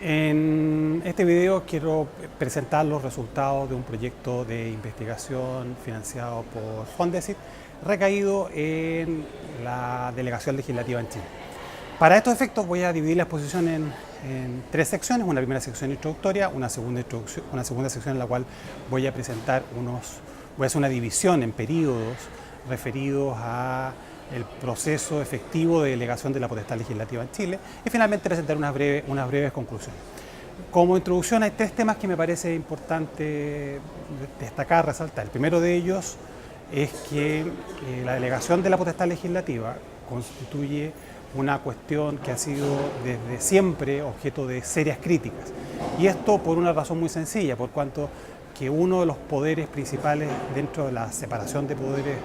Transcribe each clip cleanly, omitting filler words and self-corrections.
En este video quiero presentar los resultados de un proyecto de investigación financiado por Fondesit, recaído en la Delegación Legislativa en Chile. Para estos efectos voy a dividir la exposición en tres secciones: una primera sección introductoria, una segunda sección en la cual voy a presentar voy a hacer una división en periodos referidos a el proceso efectivo de delegación de la potestad legislativa en Chile, y finalmente presentar unas breves conclusiones. Como introducción hay tres temas que me parece importante destacar, resaltar. El primero de ellos es que la delegación de la potestad legislativa constituye una cuestión que ha sido desde siempre objeto de serias críticas. Y esto por una razón muy sencilla, por cuanto que uno de los poderes principales dentro de la separación de poderes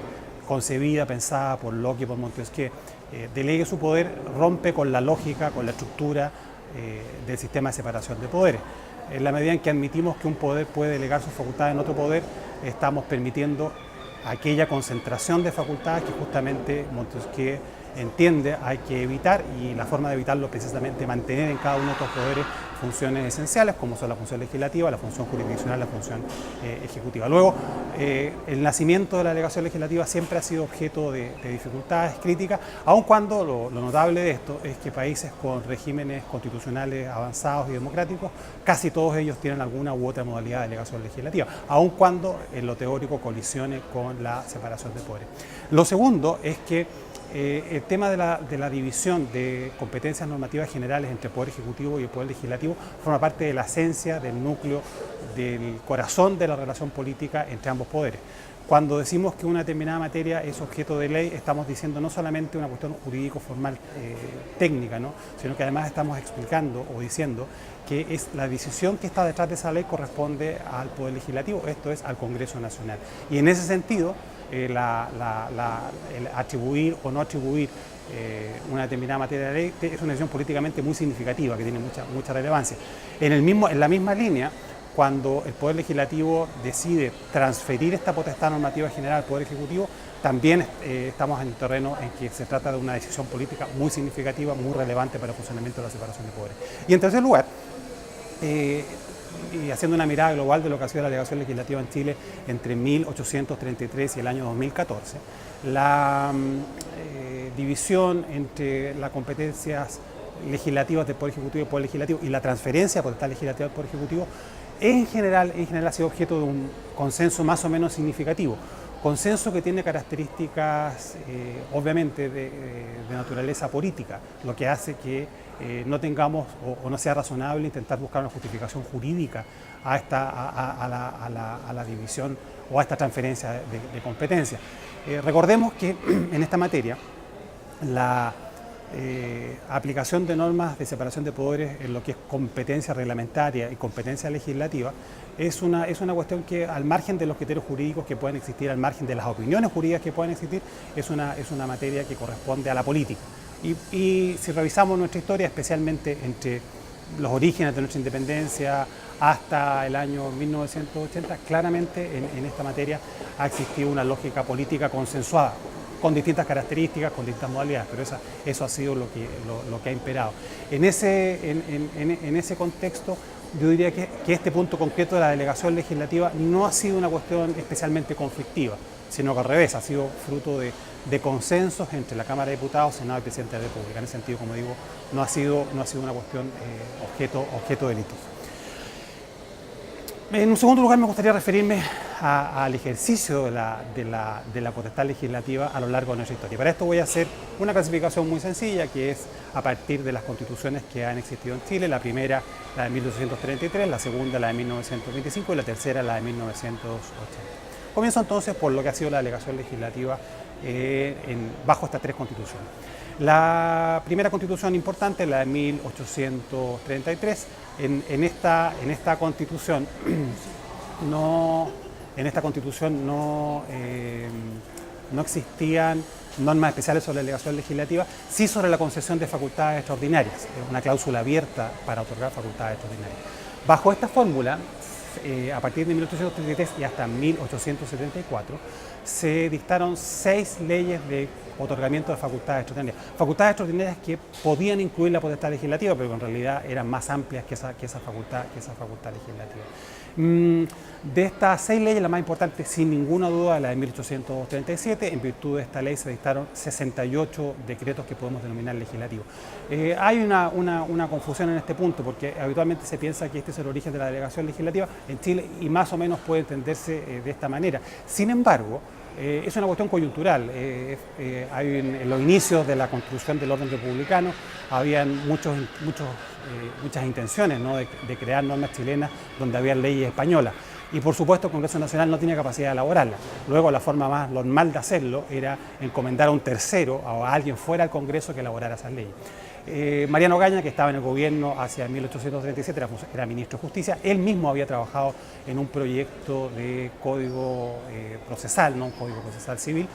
concebida, pensada por Locke y por Montesquieu, delegue su poder, rompe con la lógica, con la estructura del sistema de separación de poderes. En la medida en que admitimos que un poder puede delegar sus facultades en otro poder, estamos permitiendo aquella concentración de facultades que justamente Montesquieu entiende hay que evitar, y la forma de evitarlo es precisamente mantener en cada uno de estos poderes funciones esenciales, como son la función legislativa, la función jurisdiccional, la función ejecutiva. Luego, el nacimiento de la delegación legislativa siempre ha sido objeto de dificultades, críticas, aun cuando lo notable de esto es que países con regímenes constitucionales avanzados y democráticos, casi todos ellos tienen alguna u otra modalidad de delegación legislativa, aun cuando en lo teórico colisione con la separación de poderes. Lo segundo es que el tema de la división de competencias normativas generales entre el Poder Ejecutivo y el Poder Legislativo forma parte de la esencia, del núcleo, del corazón de la relación política entre ambos poderes. Cuando decimos que una determinada materia es objeto de ley, estamos diciendo no solamente una cuestión jurídico-formal técnica, ¿no?, sino que además estamos explicando o diciendo que la decisión que está detrás de esa ley corresponde al Poder Legislativo, esto es, al Congreso Nacional. Y en ese sentido, el atribuir o no atribuir una determinada materia de ley es una decisión políticamente muy significativa, que tiene mucha relevancia. En la misma línea, cuando el Poder Legislativo decide transferir esta potestad normativa general al Poder Ejecutivo, también estamos en un terreno en que se trata de una decisión política muy significativa, muy relevante para el funcionamiento de la separación de poderes. Y en tercer lugar, y haciendo una mirada global de lo que ha sido la delegación legislativa en Chile entre 1833 y el año 2014, la división entre las competencias legislativas del Poder Ejecutivo y el Poder Legislativo y la transferencia de potestad legislativa al Poder Ejecutivo en general ha sido objeto de un consenso más o menos significativo. Consenso que tiene características obviamente de naturaleza política, lo que hace que no tengamos o no sea razonable intentar buscar una justificación jurídica a la división o a esta transferencia de competencia. Recordemos que en esta materia la aplicación de normas de separación de poderes en lo que es competencia reglamentaria y competencia legislativa es una cuestión que, al margen de los criterios jurídicos que pueden existir, al margen de las opiniones jurídicas que pueden existir, es una materia que corresponde a la política. Y si revisamos nuestra historia, especialmente entre los orígenes de nuestra independencia hasta el año 1980, claramente en esta materia ha existido una lógica política consensuada, con distintas características, con distintas modalidades, pero eso ha sido lo que ha imperado. En ese contexto, yo diría que este punto concreto de la delegación legislativa no ha sido una cuestión especialmente conflictiva, sino que al revés, ha sido fruto de consensos entre la Cámara de Diputados, Senado y Presidente de la República. En ese sentido, como digo, no ha sido una cuestión objeto de litigio. En un segundo lugar, me gustaría referirme al ejercicio de la potestad legislativa a lo largo de nuestra historia. Para esto voy a hacer una clasificación muy sencilla, que es a partir de las constituciones que han existido en Chile: la primera, la de 1833, la segunda, la de 1925, y la tercera, la de 1980. Comienzo entonces por lo que ha sido la delegación legislativa bajo estas tres constituciones. La primera constitución importante, la de 1833, en esta constitución no existían normas especiales sobre la delegación legislativa, sí sobre la concesión de facultades extraordinarias, una cláusula abierta para otorgar facultades extraordinarias. Bajo esta fórmula a partir de 1833 y hasta 1874, se dictaron 6 leyes de otorgamiento de facultades extraordinarias. Facultades extraordinarias que podían incluir la potestad legislativa, pero que en realidad eran más amplias que esa facultad legislativa. De estas 6 leyes, la más importante, sin ninguna duda, es la de 1837. En virtud de esta ley se dictaron 68 decretos que podemos denominar legislativos. Hay una confusión en este punto, porque habitualmente se piensa que este es el origen de la delegación legislativa en Chile y más o menos puede entenderse de esta manera. Sin embargo, es una cuestión coyuntural. En los inicios de la construcción del orden republicano habían muchas intenciones, ¿no?, de crear normas chilenas donde había leyes españolas. Y por supuesto el Congreso Nacional no tenía capacidad de elaborarlas. Luego la forma más normal de hacerlo era encomendar a un tercero o a alguien fuera del Congreso que elaborara esas leyes. Mariano Ogaña, que estaba en el gobierno hacia 1837, era ministro de Justicia, él mismo había trabajado en un proyecto de código procesal, ¿no?, un código procesal civil,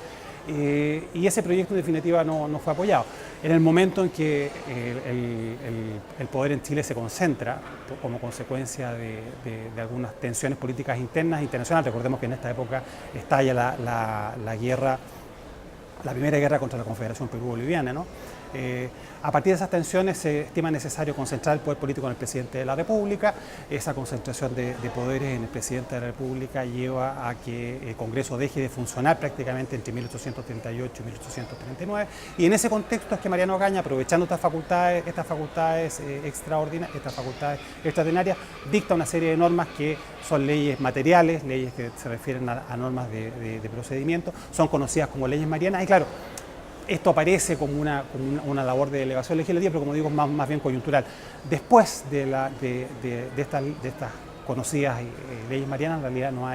y ese proyecto en definitiva no fue apoyado. En el momento en que el poder en Chile se concentra como consecuencia de algunas tensiones políticas internas e internacionales, recordemos que en esta época estalla la primera guerra contra la Confederación Perú-Boliviana, ¿no? A partir de esas tensiones se estima necesario concentrar el poder político en el presidente de la República. Esa concentración de poderes en el presidente de la República lleva a que el Congreso deje de funcionar prácticamente entre 1838 y 1839. Y en ese contexto es que Mariano Ogaña, aprovechando estas facultades extraordinarias, dicta una serie de normas que son leyes materiales, leyes que se refieren a normas de procedimiento, son conocidas como leyes marianas. Y claro, esto aparece como una labor de delegación legislativa, pero como digo, más bien coyuntural. Después de estas conocidas leyes marianas, en realidad no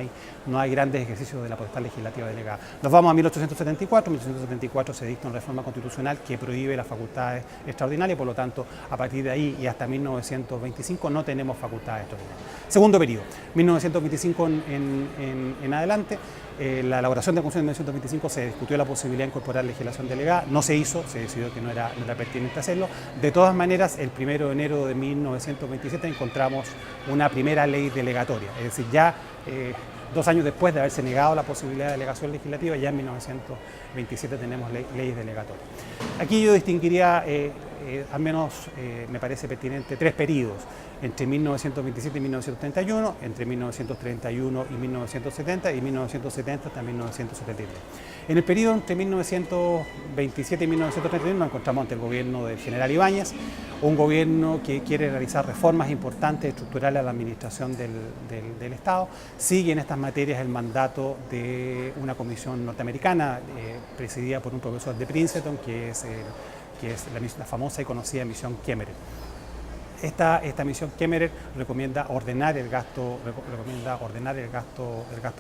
hay grandes ejercicios de la potestad legislativa delegada. Nos vamos a 1874. En 1874 se dicta una reforma constitucional que prohíbe las facultades extraordinarias, por lo tanto, a partir de ahí y hasta 1925 no tenemos facultades extraordinarias. Segundo periodo, 1925 en adelante. La elaboración de la Constitución de 1925 se discutió la posibilidad de incorporar legislación delegada, no se hizo, se decidió que no era pertinente hacerlo. De todas maneras, el 1 de enero de 1927 encontramos una primera ley delegatoria, es decir, ya 2 años después de haberse negado la posibilidad de delegación legislativa, ya en 1927 tenemos leyes delegatorias. Aquí yo distinguiría, al menos me parece pertinente, 3 periodos: entre 1927 y 1931, entre 1931 y 1970 y 1970 hasta 1973. En el periodo entre 1927 y 1931 nos encontramos ante el gobierno del general Ibáñez, un gobierno que quiere realizar reformas importantes, estructurales a la administración del Estado. Sigue en estas materias el mandato de una comisión norteamericana presidida por un profesor de Princeton, que es la famosa y conocida misión Kemmerer. Esta misión Kemmerer recomienda ordenar el gasto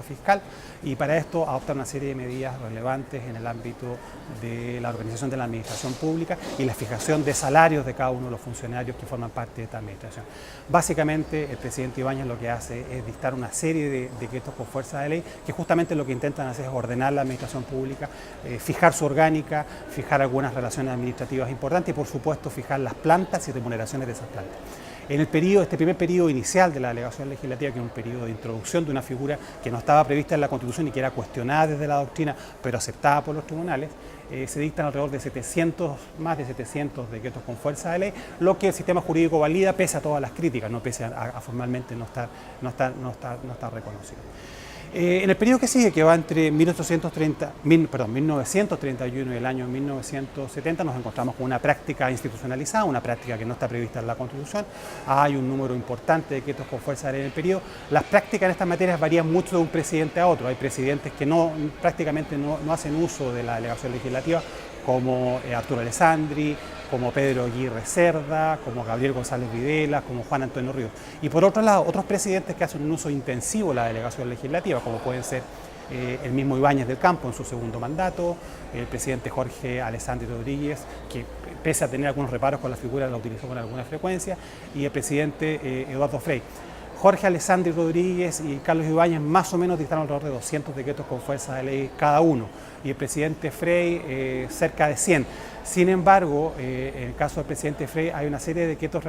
fiscal, y para esto adopta una serie de medidas relevantes en el ámbito de la organización de la administración pública y la fijación de salarios de cada uno de los funcionarios que forman parte de esta administración. Básicamente, el presidente Ibáñez lo que hace es dictar una serie de decretos con fuerza de ley que justamente lo que intentan hacer es ordenar la administración pública, fijar su orgánica, fijar algunas relaciones administrativas importantes y, por supuesto, fijar las plantas y remuneraciones de esas plantas. En este primer periodo inicial de la delegación legislativa, que es un periodo de introducción de una figura que no estaba prevista en la Constitución y que era cuestionada desde la doctrina, pero aceptada por los tribunales, se dictan alrededor de más de 700 decretos con fuerza de ley, lo que el sistema jurídico valida pese a todas las críticas, no pese a formalmente no estar reconocido. En el periodo que sigue, que va entre 1931 y el año 1970, nos encontramos con una práctica institucionalizada, una práctica que no está prevista en la Constitución. Hay un número importante de decretos con fuerza de ley en el periodo. Las prácticas en estas materias varían mucho de un presidente a otro. Hay presidentes que prácticamente no hacen uso de la delegación legislativa, como Arturo Alessandri, como Pedro Aguirre Cerda, como Gabriel González Videla, como Juan Antonio Ríos. Y por otro lado, otros presidentes que hacen un uso intensivo de la delegación legislativa, como pueden ser el mismo Ibáñez del Campo en su segundo mandato, el presidente Jorge Alessandri Rodríguez, que pese a tener algunos reparos con la figura, la utilizó con alguna frecuencia, y el presidente Eduardo Frei. Jorge Alessandri Rodríguez y Carlos Ibáñez más o menos dictaron alrededor de 200 decretos con fuerza de ley cada uno, y el presidente Frei cerca de 100. Sin embargo, en el caso del presidente Frey hay una serie de decretos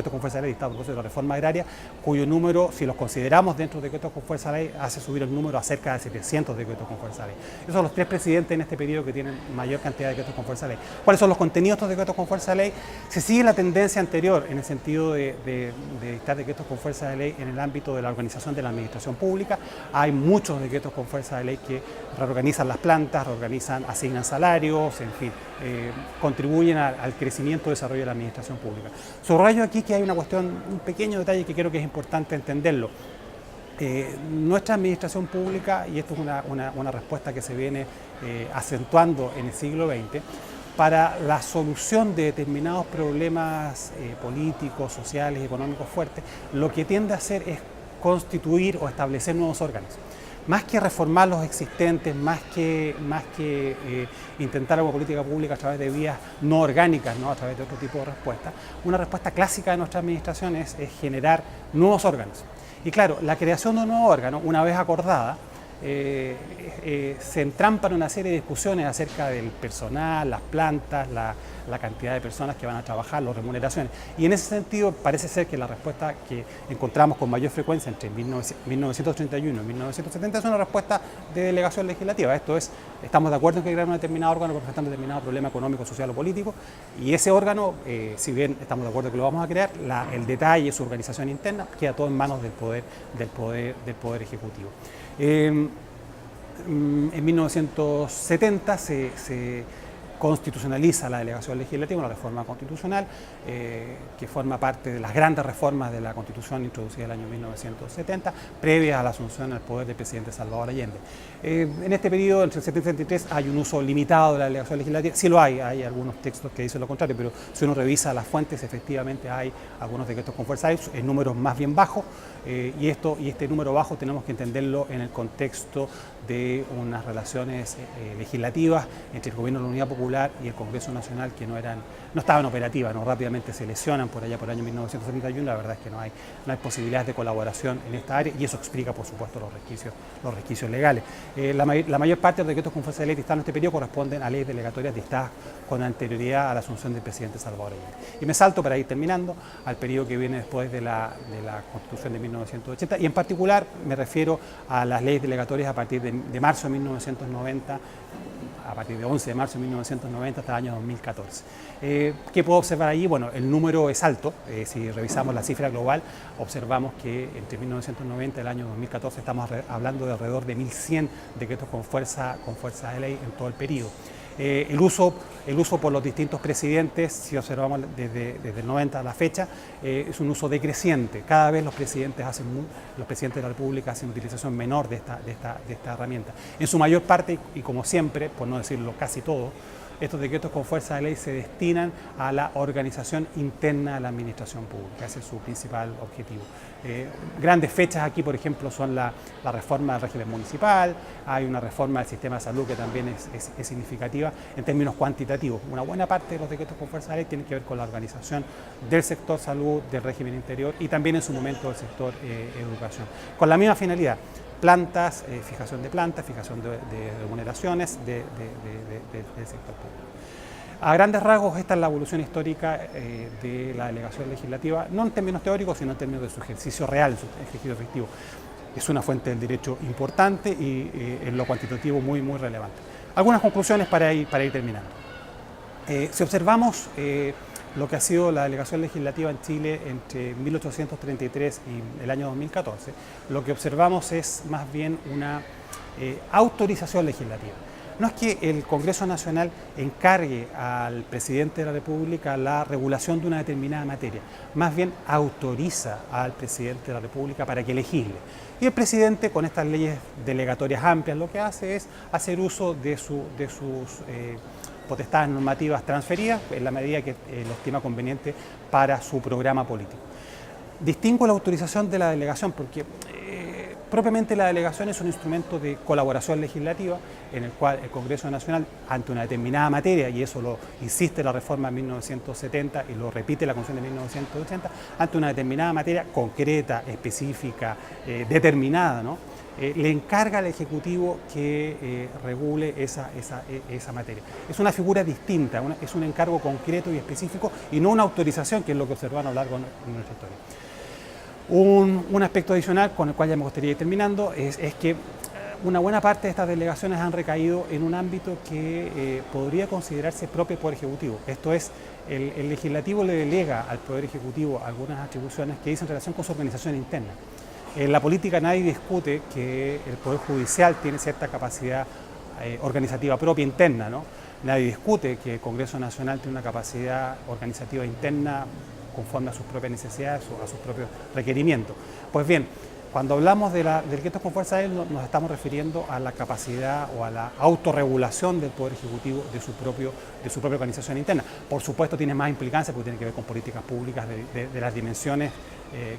con fuerza de ley dictados a propósito de la reforma agraria, cuyo número, si los consideramos dentro de decretos con fuerza de ley, hace subir el número a cerca de 700 decretos con fuerza de ley. Esos son los 3 presidentes en este periodo que tienen mayor cantidad de decretos con fuerza de ley. ¿Cuáles son los contenidos de estos decretos con fuerza de ley? Se sigue la tendencia anterior en el sentido de dictar decretos con fuerza de ley en el ámbito de la organización de la administración pública. Hay muchos decretos con fuerza de ley que reorganizan las plantas, asignan salarios, en fin, contribuyen al crecimiento y desarrollo de la administración pública. Subrayo aquí que hay una cuestión, un pequeño detalle que creo que es importante entenderlo. Nuestra administración pública, y esto es una respuesta que se viene acentuando en el siglo XX, para la solución de determinados problemas políticos, sociales, económicos fuertes, lo que tiende a hacer es constituir o establecer nuevos órganos. Más que reformar los existentes, más que intentar una política pública a través de vías no orgánicas, ¿no? A través de otro tipo de respuestas, una respuesta clásica de nuestra administración es generar nuevos órganos. Y claro, la creación de un nuevo órgano, una vez acordada, se entrampa en una serie de discusiones acerca del personal, las plantas, la cantidad de personas que van a trabajar, las remuneraciones. Y en ese sentido parece ser que la respuesta que encontramos con mayor frecuencia entre 1931 y 1970 es una respuesta de delegación legislativa. Esto es, estamos de acuerdo en que crear un determinado órgano porque está un determinado problema económico, social o político, y ese órgano, si bien estamos de acuerdo que lo vamos a crear, el detalle, su organización interna, queda todo en manos del poder ejecutivo. En 1970 se constitucionaliza la delegación legislativa, una reforma constitucional que forma parte de las grandes reformas de la Constitución introducida en el año 1970, previas a la asunción al poder del presidente Salvador Allende. En este periodo, entre el 70 y el 73, hay un uso limitado de la delegación legislativa. Sí lo hay algunos textos que dicen lo contrario, pero si uno revisa las fuentes, efectivamente hay algunos decretos con fuerza, en números más bien bajos, y este número bajo tenemos que entenderlo en el contexto de unas relaciones legislativas entre el Gobierno de la Unidad Popular y el Congreso Nacional que no estaban operativas, ¿no? Rápidamente se lesionan por allá por el año 1971, la verdad es que no hay posibilidades de colaboración en esta área y eso explica, por supuesto, los resquicios legales. La mayor parte de los decretos con fuerza de ley dictados en este periodo corresponden a leyes delegatorias dictadas con anterioridad a la asunción del presidente Salvador Allende. Y me salto, para ir terminando, al periodo que viene después de la Constitución de 1980 y en particular me refiero a las leyes delegatorias a partir de marzo de 1990, a partir de 11 de marzo de 1990 hasta el año 2014. ¿Qué puedo observar allí? Bueno, el número es alto. Si revisamos la cifra global, observamos que entre 1990 y el año 2014 estamos hablando de alrededor de 1.100 decretos con fuerza de ley en todo el periodo. El uso por los distintos presidentes, si observamos desde el 90 a la fecha, es un uso decreciente. Cada vez los presidentes de la República hacen utilización menor de esta herramienta. En su mayor parte, y como siempre, por no decirlo casi todo, estos decretos con fuerza de ley se destinan a la organización interna de la administración pública. Ese es su principal objetivo. Grandes fechas aquí, por ejemplo, son la reforma del régimen municipal, hay una reforma del sistema de salud que también es significativa en términos cuantitativos. Una buena parte de los decretos con fuerza de ley tienen que ver con la organización del sector salud, del régimen interior y también en su momento del sector educación. Con la misma finalidad. Plantas, fijación de plantas, fijación de remuneraciones del sector público. A grandes rasgos, esta es la evolución histórica de la delegación legislativa, no en términos teóricos, sino en términos de su ejercicio real, su ejercicio efectivo. Es una fuente del derecho importante y en lo cuantitativo muy relevante. Algunas conclusiones para ir terminando. Si observamos lo que ha sido la delegación legislativa en Chile entre 1833 y el año 2014, lo que observamos es más bien una autorización legislativa. No es que el Congreso Nacional encargue al presidente de la República la regulación de una determinada materia, más bien autoriza al presidente de la República para que legisle. Y el presidente, con estas leyes delegatorias amplias, lo que hace es hacer uso de sus potestades normativas transferidas en la medida que lo estima conveniente para su programa político. Distingo la autorización de la delegación porque Propiamente la delegación es un instrumento de colaboración legislativa en el cual el Congreso Nacional, ante una determinada materia, y eso lo insiste la reforma de 1970 y lo repite la Constitución de 1980, ante una determinada materia concreta, específica, determinada, ¿no? Le encarga al Ejecutivo que regule esa materia. Es una figura distinta, es un encargo concreto y específico y no una autorización, que es lo que observamos a lo largo de nuestra historia. Un aspecto adicional con el cual ya me gustaría ir terminando es que una buena parte de estas delegaciones han recaído en un ámbito que podría considerarse propio del Poder Ejecutivo. Esto es, el Legislativo le delega al Poder Ejecutivo algunas atribuciones que dicen relación con su organización interna. En la política nadie discute que el Poder Judicial tiene cierta capacidad organizativa propia interna, ¿no? Nadie discute que el Congreso Nacional tiene una capacidad organizativa interna conforme a sus propias necesidades o a sus propios requerimientos. Pues bien, cuando hablamos de decretos con fuerza de ley, nos estamos refiriendo a la capacidad o a la autorregulación del Poder Ejecutivo de su propia organización interna. Por supuesto tiene más implicancia porque tiene que ver con políticas públicas de las dimensiones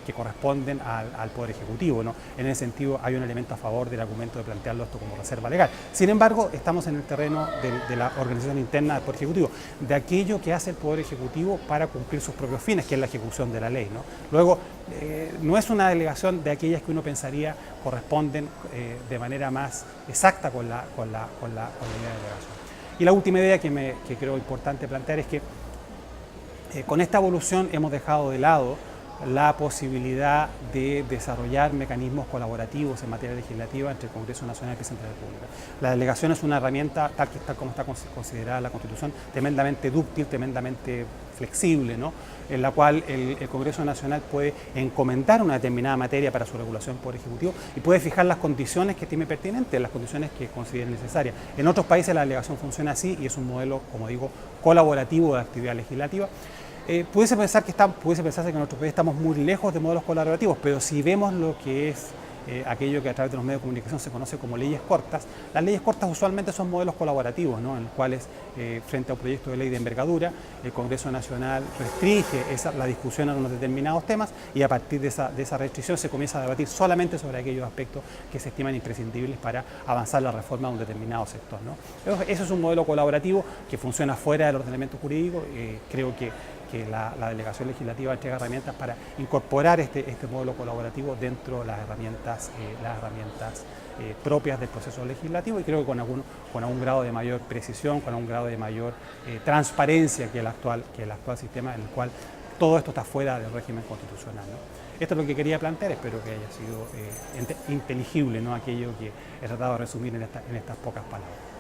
que corresponden al Poder Ejecutivo, ¿no? En ese sentido hay un elemento a favor del argumento de plantearlo esto como reserva legal. Sin embargo, estamos en el terreno de la organización interna del Poder Ejecutivo, de aquello que hace el Poder Ejecutivo para cumplir sus propios fines, que es la ejecución de la ley, ¿no? Luego, no es una delegación de aquellas que uno pensaría corresponden de manera más exacta con la idea de delegación. Y la última idea que creo importante plantear es que con esta evolución hemos dejado de lado la posibilidad de desarrollar mecanismos colaborativos en materia legislativa entre el Congreso Nacional y el Presidente de la República. La delegación es una herramienta, tal como está considerada la Constitución, tremendamente dúctil, tremendamente flexible, ¿no? En la cual el Congreso Nacional puede encomendar una determinada materia para su regulación por Ejecutivo y puede fijar las condiciones que estime pertinentes, las condiciones que considere necesarias. En otros países la delegación funciona así y es un modelo, como digo, colaborativo de actividad legislativa. Pudiese pensarse que en nuestro país estamos muy lejos de modelos colaborativos, pero si vemos lo que es aquello que a través de los medios de comunicación se conoce como leyes cortas, las leyes cortas usualmente son modelos colaborativos, ¿no? En los cuales, frente a un proyecto de ley de envergadura, el Congreso Nacional restringe la discusión a unos determinados temas y a partir de esa restricción se comienza a debatir solamente sobre aquellos aspectos que se estiman imprescindibles para avanzar la reforma de un determinado sector, ¿no? Eso es un modelo colaborativo que funciona fuera del ordenamiento jurídico. Creo que la delegación legislativa entrega herramientas para incorporar este modelo colaborativo dentro de las herramientas propias del proceso legislativo, y creo que con algún grado de mayor precisión, con algún grado de mayor transparencia que el actual sistema, en el cual todo esto está fuera del régimen constitucional, ¿no? Esto es lo que quería plantear, espero que haya sido inteligible, ¿no? Aquello que he tratado de resumir en estas pocas palabras.